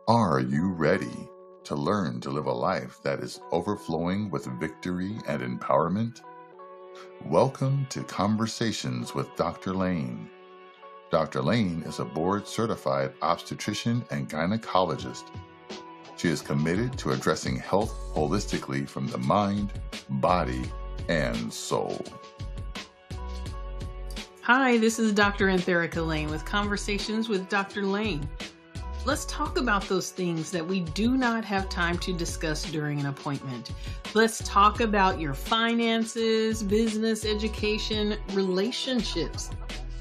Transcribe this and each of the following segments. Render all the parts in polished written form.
Are you ready to learn to live a life that is overflowing with victory and empowerment? Welcome to Conversations with Dr. Lane. Dr. Lane is a board-certified obstetrician and gynecologist. She is committed to addressing health holistically from the mind, body, and soul. Hi, this is Dr. Antherica Lane with Conversations with Dr. Lane. Let's talk about those things that we do not have time to discuss during an appointment. Let's talk about your finances, business, education, relationships.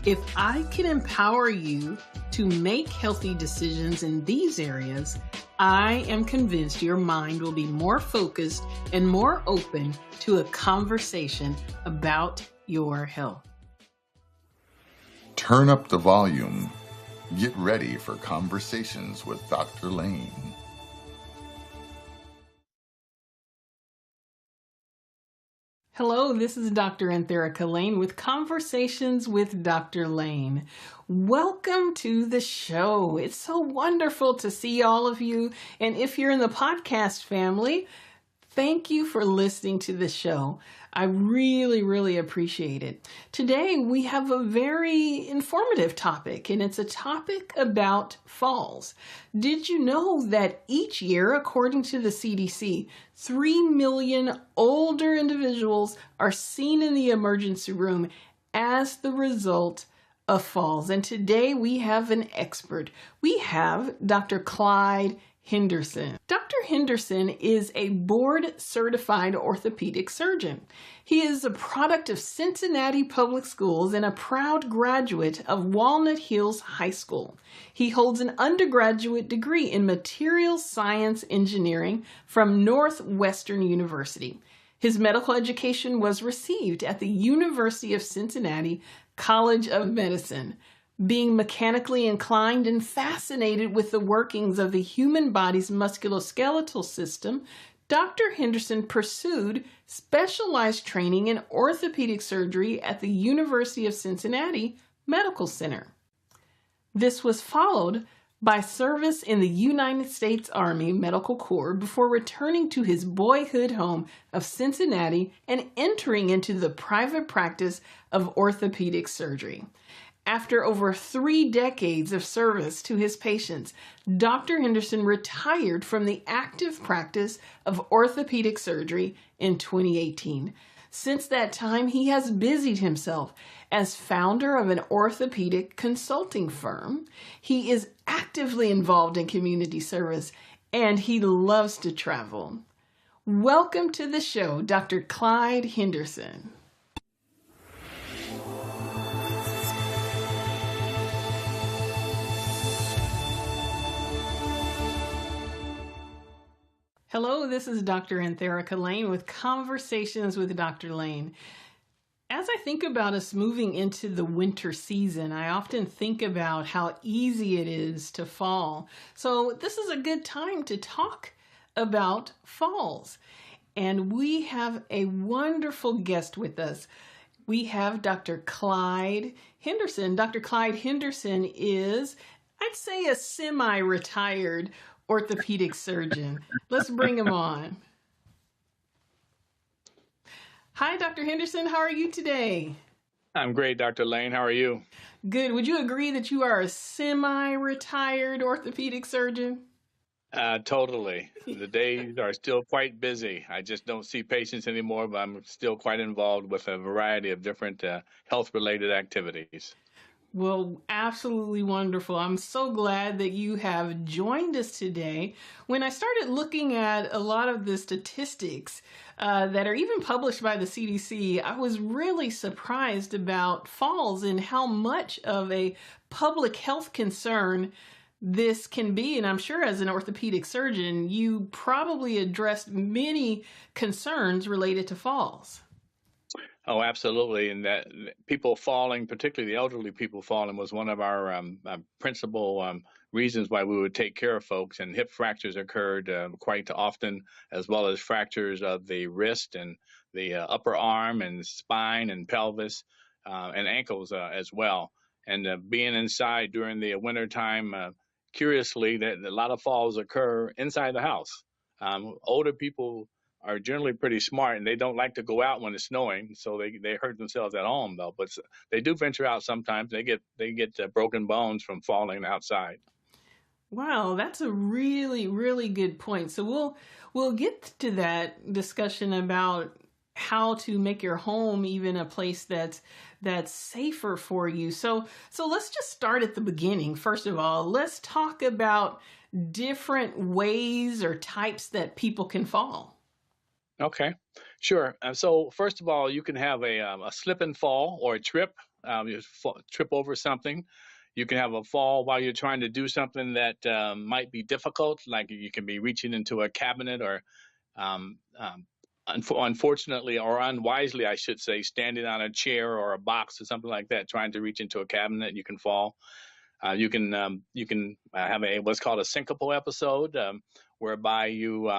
If I can empower you to make healthy decisions in these areas, I am convinced your mind will be more focused and more open to a conversation about your health. Turn up the volume. Get ready for Conversations with Dr. Lane. Hello, this is Dr. Antherica Lane with Conversations with Dr. Lane. Welcome to the show. It's so wonderful to see all of you. And if you're in the podcast family, thank you for listening to the show. I really appreciate it. Today, we have a very informative topic, and it's a topic about falls. Did you know that each year, according to the CDC, 3 million older individuals are seen in the emergency room as the result of falls? And today, we have an expert. We have Dr. Clyde Henderson. Dr. Henderson is a board-certified orthopedic surgeon. He is a product of Cincinnati Public Schools and a proud graduate of Walnut Hills High School. He holds an undergraduate degree in materials science engineering from Northwestern University. His medical education was received at the University of Cincinnati College of Medicine. Being mechanically inclined and fascinated with the workings of the human body's musculoskeletal system, Dr. Henderson pursued specialized training in orthopedic surgery at the University of Cincinnati Medical Center. This was followed by service in the United States Army Medical Corps before returning to his boyhood home of Cincinnati and entering into the private practice of orthopedic surgery. After over 3 decades of service to his patients, Dr. Henderson retired from the active practice of orthopedic surgery in 2018. Since that time, he has busied himself as founder of an orthopedic consulting firm. He is actively involved in community service, and he loves to travel. Welcome to the show, Dr. Clyde Henderson. Hello, this is Dr. Antherica Lane with Conversations with Dr. Lane. As I think about us moving into the winter season, I often think about how easy it is to fall. So this is a good time to talk about falls. And we have a wonderful guest with us. We have Dr. Clyde Henderson. Dr. Clyde Henderson is, I'd say, a semi-retired orthopedic surgeon. Let's bring him on. Hi, Dr. Henderson. How are you today? I'm great, Dr. Lane. How are you? Good. Would you agree that you are a semi-retired orthopedic surgeon? Totally. The days are still quite busy. I just don't see patients anymore, but I'm still quite involved with a variety of different health-related activities. Well, absolutely wonderful. I'm so glad that you have joined us today. When I started looking at a lot of the statistics that are even published by the CDC, I was really surprised about falls and how much of a public health concern this can be. And I'm sure as an orthopedic surgeon, you probably addressed many concerns related to falls. Oh, absolutely. And that people falling, particularly the elderly people falling, was one of our principal reasons why we would take care of folks. And hip fractures occurred quite often, as well as fractures of the wrist and the upper arm and spine and pelvis and ankles as well. And being inside during the winter time, curiously, that a lot of falls occur inside the house. Older people are generally pretty smart, and they don't like to go out when it's snowing, so they hurt themselves at home though. But they do venture out sometimes. They get broken bones from falling outside. Wow, that's a really, really good point. So we'll get to that discussion about how to make your home even a place that's safer for you. So let's just start at the beginning. First of all, let's talk about different ways or types that people can fall. Okay, sure. So first of all, you can have a slip and fall or a trip. Trip over something. You can have a fall while you're trying to do something that might be difficult, like you can be reaching into a cabinet or, um, um, unfortunately or unwisely, I should say, standing on a chair or a box or something like that, trying to reach into a cabinet. You can fall. You can have a what's called a syncopal episode, whereby you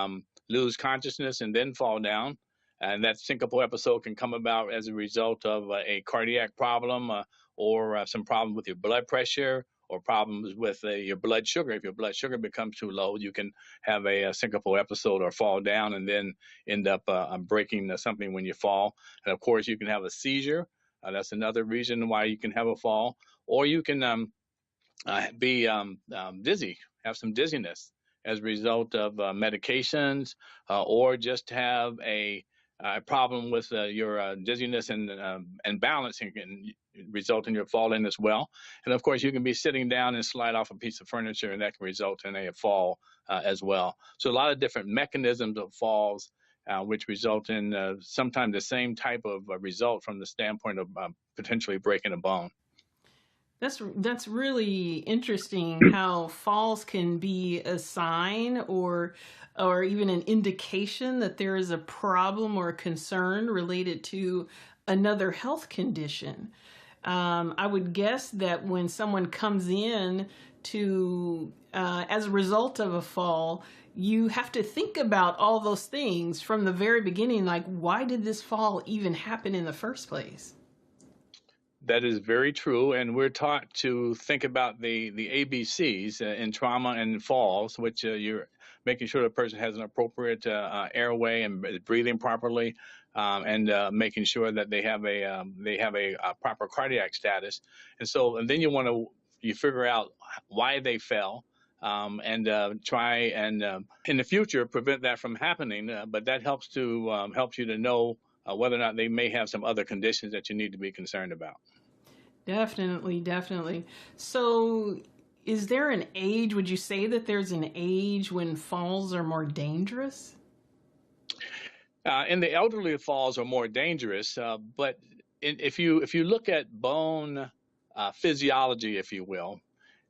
lose consciousness and then fall down. And that syncopal episode can come about as a result of a cardiac problem, or some problem with your blood pressure, or problems with your blood sugar. If your blood sugar becomes too low, you can have a syncopal episode or fall down and then end up breaking something when you fall. And of course, you can have a seizure. That's another reason why you can have a fall. Or you can be dizzy, have some dizziness as a result of medications, or just have a problem with your dizziness and balancing can result in your falling as well. And of course, you can be sitting down and slide off a piece of furniture, and that can result in a fall as well. So a lot of different mechanisms of falls, which result in sometimes the same type of result from the standpoint of potentially breaking a bone. That's really interesting how falls can be a sign or even an indication that there is a problem or a concern related to another health condition. I would guess that when someone comes in to as a result of a fall, you have to think about all those things from the very beginning, like why did this fall even happen in the first place? That is very true, and we're taught to think about the ABCs in trauma and falls, which you're making sure the person has an appropriate airway and is breathing properly, and making sure that they have a proper cardiac status. And then you figure out why they fell, and try and in the future prevent that from happening. But that helps you to know whether or not they may have some other conditions that you need to be concerned about. Definitely, definitely. So, is there an age? Would you say that there's an age when falls are more dangerous? In the elderly, falls are more dangerous, but if you look at bone physiology, if you will,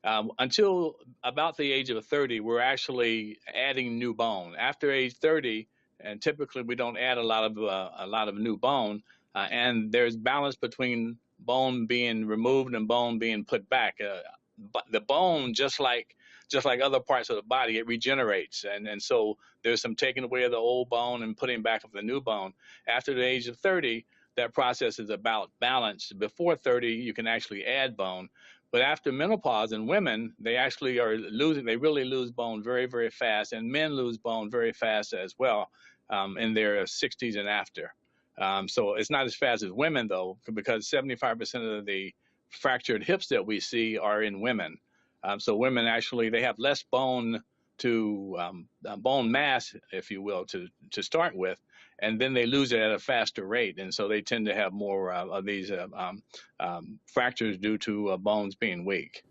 until about the age of 30, we're actually adding new bone. After age 30, and typically we don't add a lot of new bone, and there's balance between bone being removed and bone being put back. But the bone, just like other parts of the body, it regenerates, and so there's some taking away of the old bone and putting back of the new bone. After the age of 30, that process is about balance. Before 30, you can actually add bone. But after menopause in women, they really lose bone very, very fast. And men lose bone very fast as well, in their 60s and after. So it's not as fast as women, though, because 75% of the fractured hips that we see are in women. So women actually, they have less bone mass, if you will, to start with, and then they lose it at a faster rate, and so they tend to have more of these fractures due to bones being weak.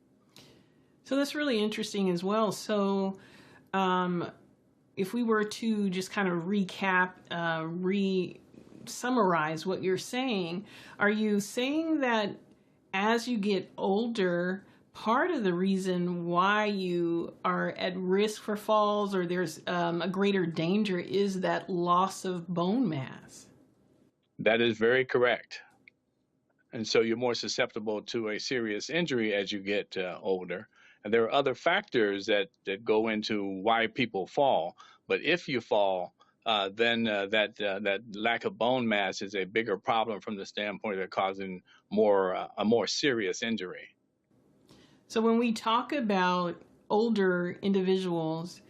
So that's really interesting as well. So, um, if we were to just kind of recap, summarize what you're saying, are you saying that as you get older, part of the reason why you are at risk for falls or there's a greater danger is that loss of bone mass? That is very correct. And so you're more susceptible to a serious injury as you get older. And there are other factors that go into why people fall. But if you fall, then that lack of bone mass is a bigger problem from the standpoint of causing a more serious injury. So when we talk about older individuals,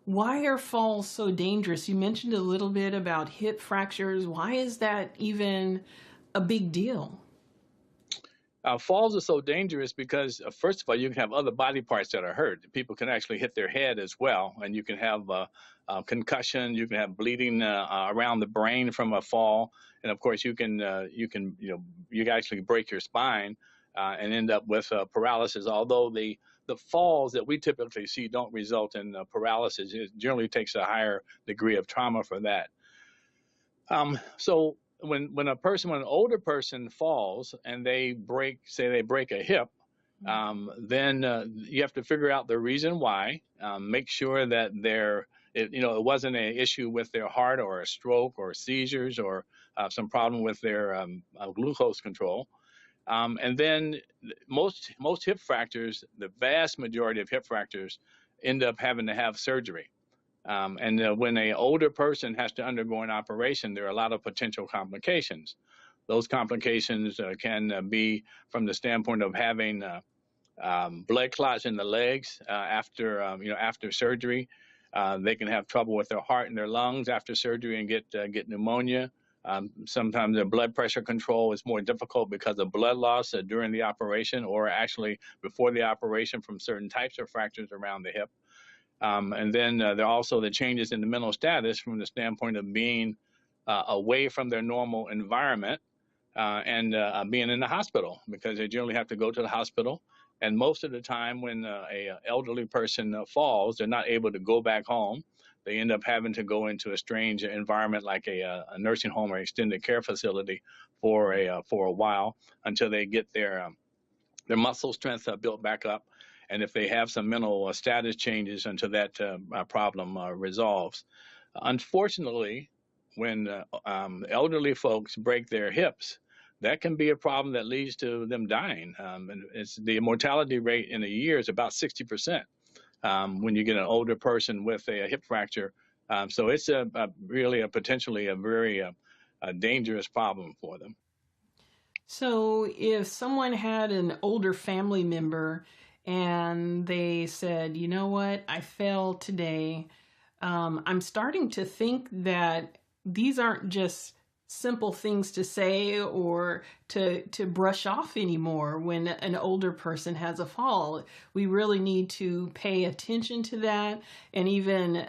why are falls so dangerous? You mentioned a little bit about hip fractures. Why is that even a big deal? Falls are so dangerous because, first of all, you can have other body parts that are hurt. People can actually hit their head as well, and you can have concussion. You can have bleeding around the brain from a fall, and of course, you can actually break your spine and end up with paralysis. Although the falls that we typically see don't result in paralysis, it generally takes a higher degree of trauma for that. So when an older person falls and they break a hip, then you have to figure out the reason why. Make sure that it wasn't an issue with their heart or a stroke or seizures or some problem with their glucose control. And then most hip fractures, the vast majority of hip fractures, end up having to have surgery. And when an older person has to undergo an operation, there are a lot of potential complications. Those complications can be from the standpoint of having blood clots in the legs after surgery. They can have trouble with their heart and their lungs after surgery and get pneumonia. Sometimes their blood pressure control is more difficult because of blood loss during the operation or actually before the operation from certain types of fractures around the hip. And then there are also the changes in the mental status from the standpoint of being away from their normal environment and being in the hospital, because they generally have to go to the hospital. And most of the time when a elderly person falls, they're not able to go back home. They end up having to go into a strange environment like a nursing home or extended care facility for a while until they get their muscle strength built back up. And if they have some mental status changes until that problem resolves. Unfortunately, when elderly folks break their hips, that can be a problem that leads to them dying. And the mortality rate in a year is about 60% when you get an older person with a hip fracture. So it's really potentially a very dangerous problem for them. So if someone had an older family member and they said, you know what, I fell today, I'm starting to think that these aren't just simple things to say or to brush off anymore when an older person has a fall. We really need to pay attention to that and even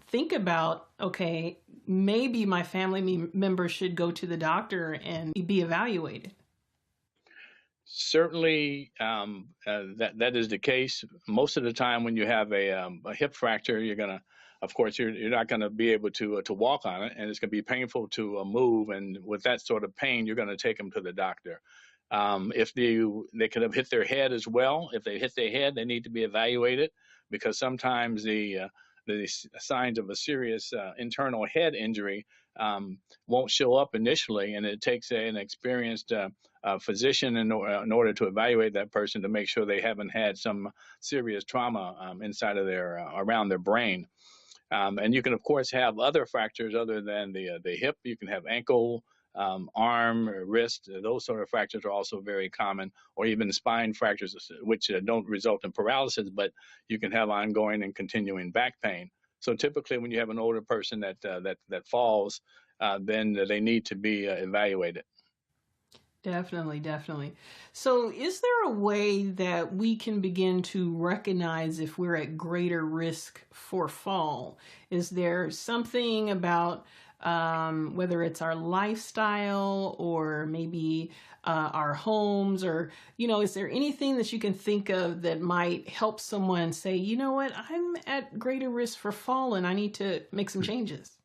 think about, okay, maybe my family member should go to the doctor and be evaluated. Certainly, that is the case. Most of the time, when you have a hip fracture, of course, you're not gonna be able to walk on it, and it's gonna be painful to move. And with that sort of pain, you're gonna take them to the doctor. If they could have hit their head as well. If they hit their head, they need to be evaluated because sometimes the signs of a serious internal head injury won't show up initially, and it takes an experienced physician in order to evaluate that person to make sure they haven't had some serious trauma inside of around their brain. And you can, of course, have other fractures other than the hip. You can have ankle, arm, wrist. Those sort of fractures are also very common, or even spine fractures, which don't result in paralysis, but you can have ongoing and continuing back pain. So typically, when you have an older person that falls, then they need to be evaluated. Definitely, definitely. So, is there a way that we can begin to recognize if we're at greater risk for fall? Is there something about whether it's our lifestyle or maybe our homes, or, is there anything that you can think of that might help someone say, you know what, I'm at greater risk for fall and I need to make some changes?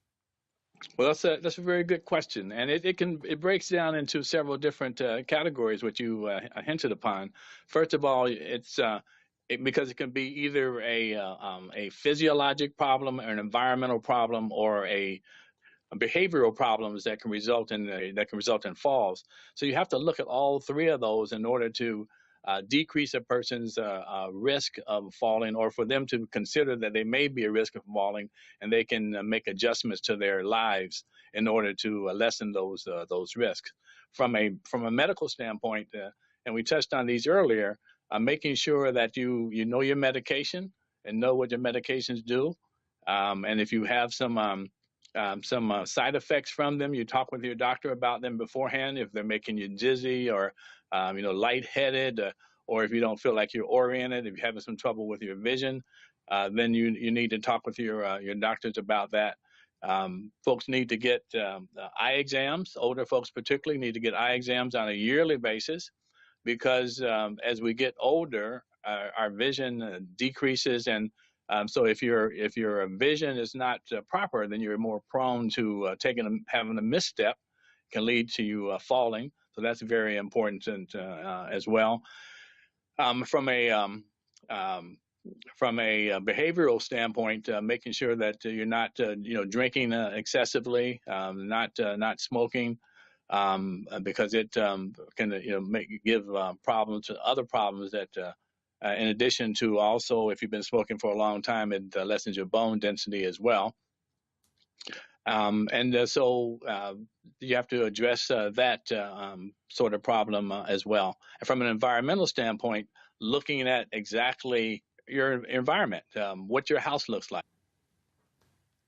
Well, that's a very good question, and it breaks down into several different categories, which you hinted upon. First of all, because it can be either a physiologic problem, or an environmental problem, or a behavioral problems that can result in falls. So you have to look at all three of those in order to decrease a person's risk of falling, or for them to consider that they may be a risk of falling, and they can make adjustments to their lives in order to lessen those risks. From a medical standpoint, and we touched on these earlier, making sure that you know your medication and know what your medications do. And if you have some side effects from them, you talk with your doctor about them beforehand. If they're making you dizzy or lightheaded, or if you don't feel like you're oriented, if you're having some trouble with your vision, then you need to talk with your doctors about that. Folks need to get eye exams. Older folks particularly need to get eye exams on a yearly basis because as we get older, our vision decreases, and so if your vision is not proper, then you're more prone to having a misstep, can lead to you falling. So that's very important as well. From a behavioral standpoint, making sure that you're not drinking excessively, not smoking, because it can give problems, other problems that. In addition to also, if you've been smoking for a long time, it lessens your bone density as well. So you have to address that sort of problem as well. And from an environmental standpoint, looking at exactly your environment, what your house looks like.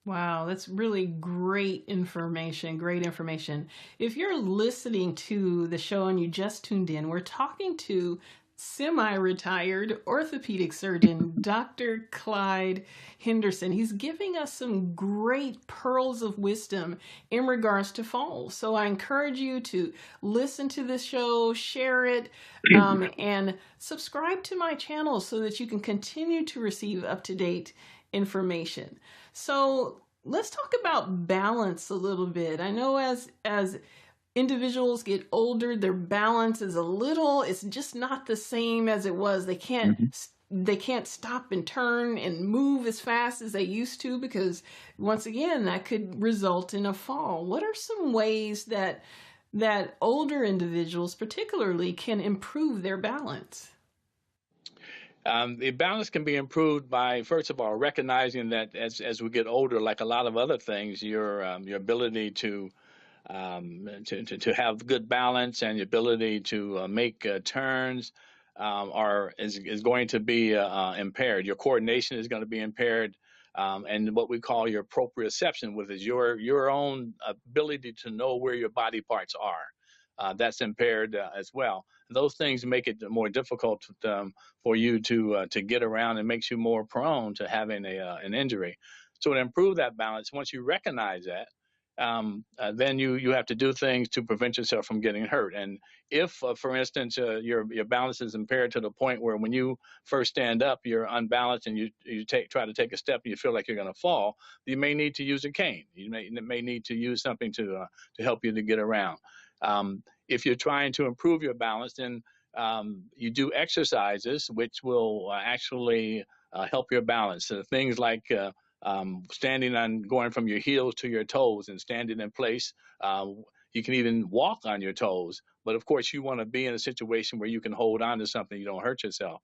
Wow, that's really great information. Great information. If you're listening to the show and you just tuned in, we're talking to semi-retired orthopedic surgeon Dr. Clyde Henderson. He's giving us some great pearls of wisdom in regards to falls. So I encourage you to listen to this show, share it, and subscribe to my channel so that you can continue to receive up-to-date information. So let's talk about balance a little bit. I know as individuals get older, their balance is it's just not the same as it was. They can't stop and turn and move as fast as they used to, because once again, that could result in a fall. What are some ways that older individuals particularly can improve their balance? The balance can be improved by, first of all, recognizing that as we get older, like a lot of other things, your ability to have good balance and the ability to make turns is going to be impaired. Your coordination is going to be impaired, and what we call your proprioception, which is your own ability to know where your body parts are. That's impaired as well. Those things make it more difficult for you to get around, and makes you more prone to having an injury. So to improve that balance, once you recognize that, then you have to do things to prevent yourself from getting hurt. And if, for instance, your balance is impaired to the point where when you first stand up, you're unbalanced and you try to take a step and you feel like you're going to fall, you may need to use a cane. You may need to use something to help you to get around. If you're trying to improve your balance, then you do exercises which will actually help your balance. So things like standing on, going from your heels to your toes and standing in place. You can even walk on your toes, but of course you want to be in a situation where you can hold on to something, you don't hurt yourself.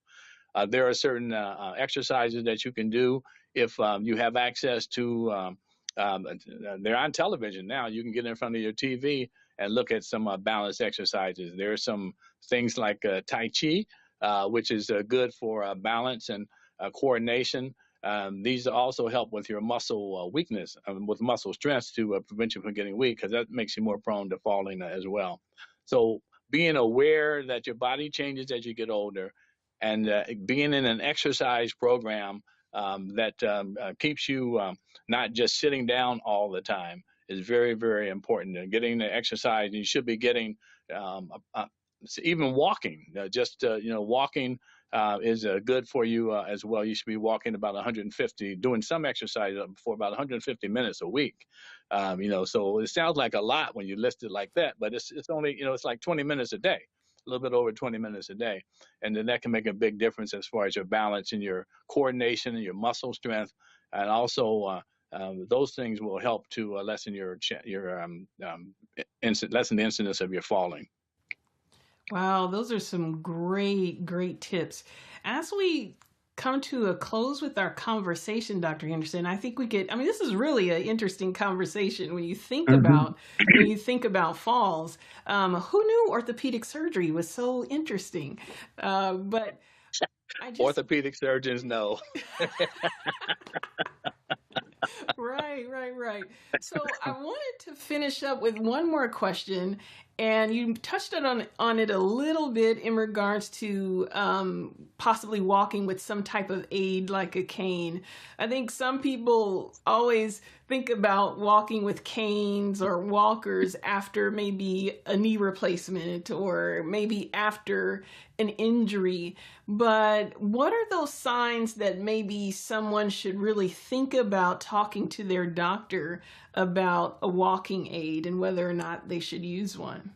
There are certain exercises that you can do if you have access to. They're on television now. You can get in front of your TV and look at some balance exercises. There are some things like Tai Chi, which is good for balance and coordination. These also help with your muscle weakness, with muscle strength, to prevent you from getting weak, because that makes you more prone to falling as well. So being aware that your body changes as you get older, and being in an exercise program that keeps you not just sitting down all the time is very, very important. Getting the exercise, you should be getting even walking. Walking is good for you as well. You should be walking about 150, doing some exercise for about 150 minutes a week. So it sounds like a lot when you list it like that, but it's only, it's like 20 minutes a day, a little bit over 20 minutes a day. And then that can make a big difference as far as your balance and your coordination and your muscle strength. And also, those things will help to lessen lessen the incidence of your falling. Wow, those are some great tips. As we come to a close with our conversation, Dr. Henderson. I think this is really an interesting conversation when you think about falls. Who knew orthopedic surgery was so interesting? But orthopedic surgeons know. Right. So I wanted to finish up with one more question, and you touched on it a little bit in regards to possibly walking with some type of aid like a cane. I think some people always think about walking with canes or walkers after maybe a knee replacement or maybe after an injury. But what are those signs that maybe someone should really think about talking to their doctor about a walking aid and whether or not they should use one?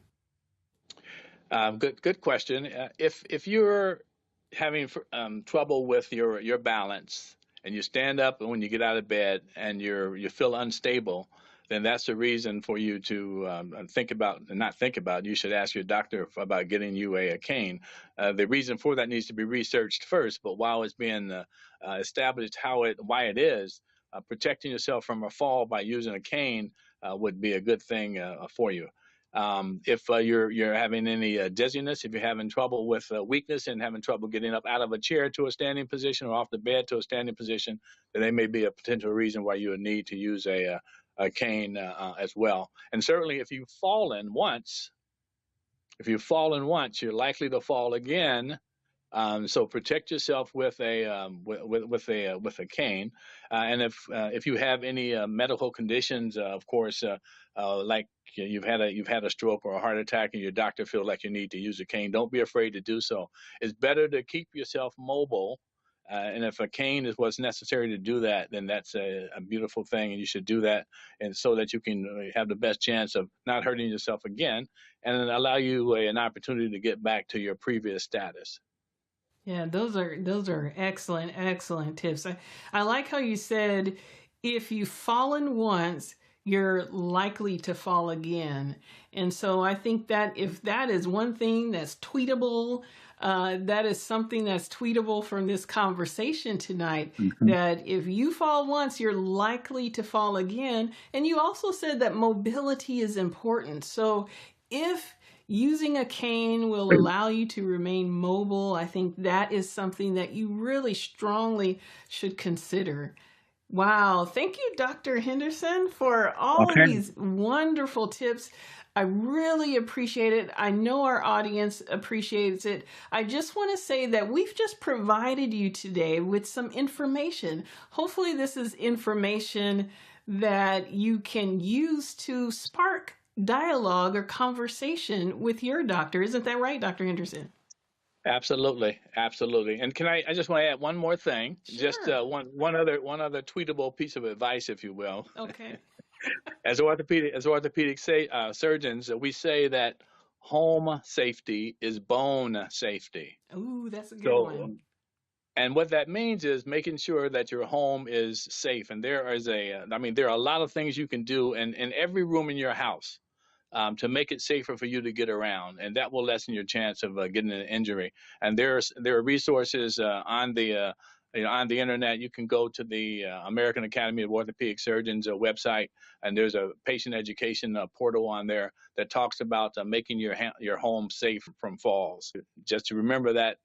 Good question. If you're having trouble with your balance and you stand up when you get out of bed and you feel unstable, then that's the reason for you to you should ask your doctor about getting you a cane. The reason for that needs to be researched first, but while it's being established why it is, protecting yourself from a fall by using a cane would be a good thing for you. If you're having any dizziness, if you're having trouble with weakness and having trouble getting up out of a chair to a standing position or off the bed to a standing position, then they may be a potential reason why you would need to use a cane as well. And certainly, if you've fallen once, you're likely to fall again. So protect yourself with a cane. And if you have any medical conditions, of course, like you've had a stroke or a heart attack, and your doctor feels like you need to use a cane, don't be afraid to do so. It's better to keep yourself mobile. And if a cane is what's necessary to do that, then that's a beautiful thing, and you should do that, and so that you can have the best chance of not hurting yourself again, and allow you an opportunity to get back to your previous status. Yeah, those are excellent tips. I like how you said if you've fallen once, you're likely to fall again. And so I think that if that is one thing that's tweetable, that is something that's tweetable from this conversation tonight, that if you fall once, you're likely to fall again. And you also said that mobility is important. So if using a cane will allow you to remain mobile, I think that is something that you really strongly should consider. Wow. Thank you, Dr. Henderson, for all of these wonderful tips. I really appreciate it. I know our audience appreciates it. I just want to say that we've just provided you today with some information. Hopefully, this is information that you can use to spark dialogue or conversation with your doctor. Isn't that right, Dr. Henderson? Absolutely. And I just want to add one more thing, Sure. Just one other tweetable piece of advice, if you will. Okay. As orthopedic surgeons, we say that home safety is bone safety. Ooh, that's a good one. And what that means is making sure that your home is safe. And there are a lot of things you can do in every room in your house to make it safer for you to get around, and that will lessen your chance of getting an injury. And there are resources on the internet. You can go to the American Academy of Orthopedic Surgeons website, and there's a patient education portal on there that talks about making your home safe from falls. Just to remember that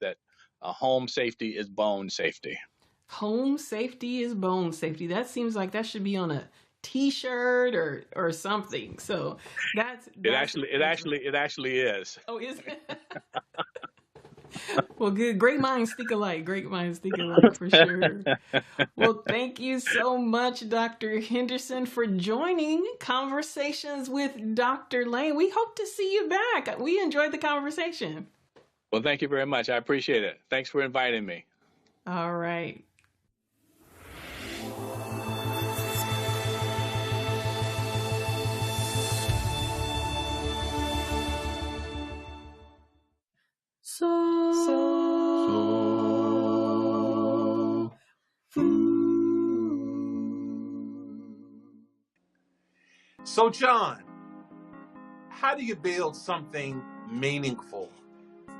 home safety is bone safety. Home safety is bone safety. That seems like that should be on a T-shirt or something. So it actually is. Oh, is it? Well, good. Great minds think alike. For sure. Well, thank you so much, Dr. Henderson, for joining Conversations with Dr. Lane. We hope to see you back. We enjoyed the conversation. Well, thank you very much. I appreciate it. Thanks for inviting me. All right. So, John, how do you build something meaningful?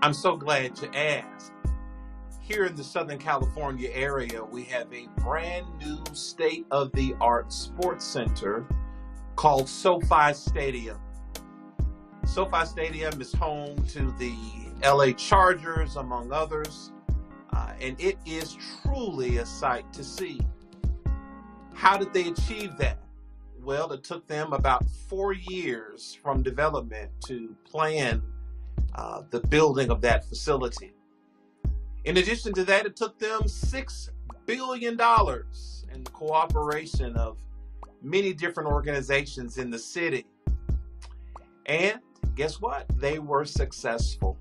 I'm so glad you asked. here in the Southern California area, we have a brand new state-of-the-art sports center called SoFi Stadium. SoFi Stadium is home to the LA Chargers, among others, and it is truly a sight to see. How did they achieve that? Well, it took them about 4 years from development to plan the building of that facility. In addition to that, it took them $6 billion in the cooperation of many different organizations in the city. And guess what? They were successful.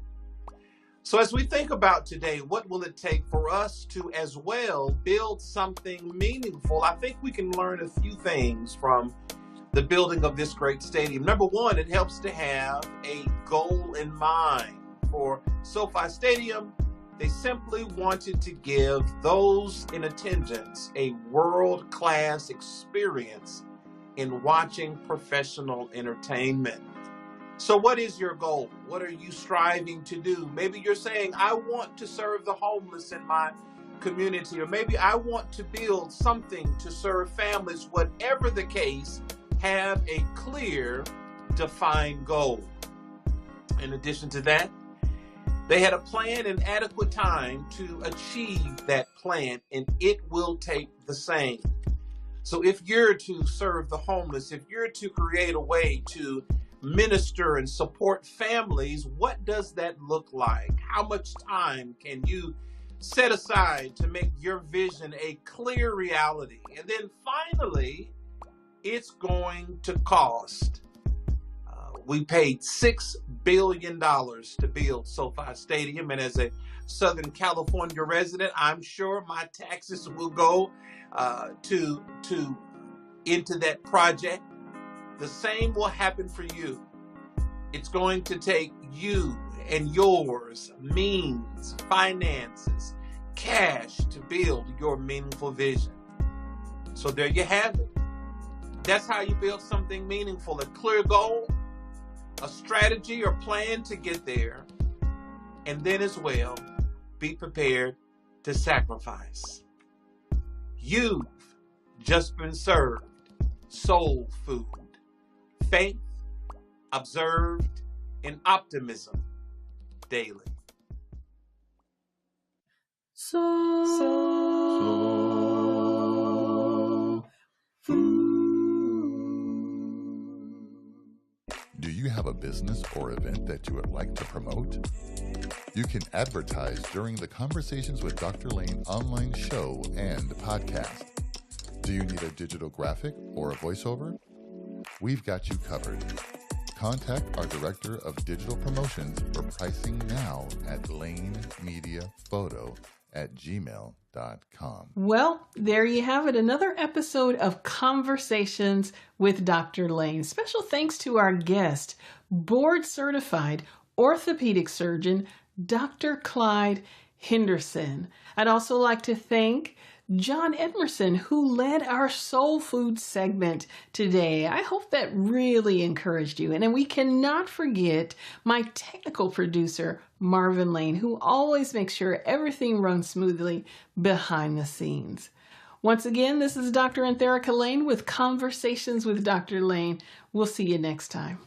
So as we think about today, what will it take for us to as well build something meaningful? I think we can learn a few things from the building of this great stadium. Number one, it helps to have a goal in mind. For SoFi Stadium, they simply wanted to give those in attendance a world-class experience in watching professional entertainment. So what is your goal? What are you striving to do? Maybe you're saying, I want to serve the homeless in my community, or maybe I want to build something to serve families. Whatever the case, have a clear, defined goal. In addition to that, they had a plan and adequate time to achieve that plan, and it will take the same. So if you're to serve the homeless, if you're to create a way to minister and support families, what does that look like? How much time can you set aside to make your vision a clear reality? And then finally, it's going to cost. We paid $6 billion to build SoFi Stadium, and as a Southern California resident, I'm sure my taxes will go into that project. The same will happen for you. It's going to take you and yours, means, finances, cash to build your meaningful vision. So there you have it. That's how you build something meaningful: a clear goal, a strategy or plan to get there, and then as well, be prepared to sacrifice. You've just been served soul food, faith, observed, and optimism daily. Do you have a business or event that you would like to promote? You can advertise during the Conversations with Dr. Lane online show and podcast. Do you need a digital graphic or a voiceover? We've got you covered. Contact our Director of Digital Promotions for pricing now at lanemediaphoto@gmail.com. Well, there you have it. Another episode of Conversations with Dr. Lane. Special thanks to our guest, board-certified orthopedic surgeon, Dr. Clyde Henderson. I'd also like to thank John Edmerson, who led our Soul Food segment today. I hope that really encouraged you. And then we cannot forget my technical producer, Marvin Lane, who always makes sure everything runs smoothly behind the scenes. Once again, this is Dr. Antherica Lane with Conversations with Dr. Lane. We'll see you next time.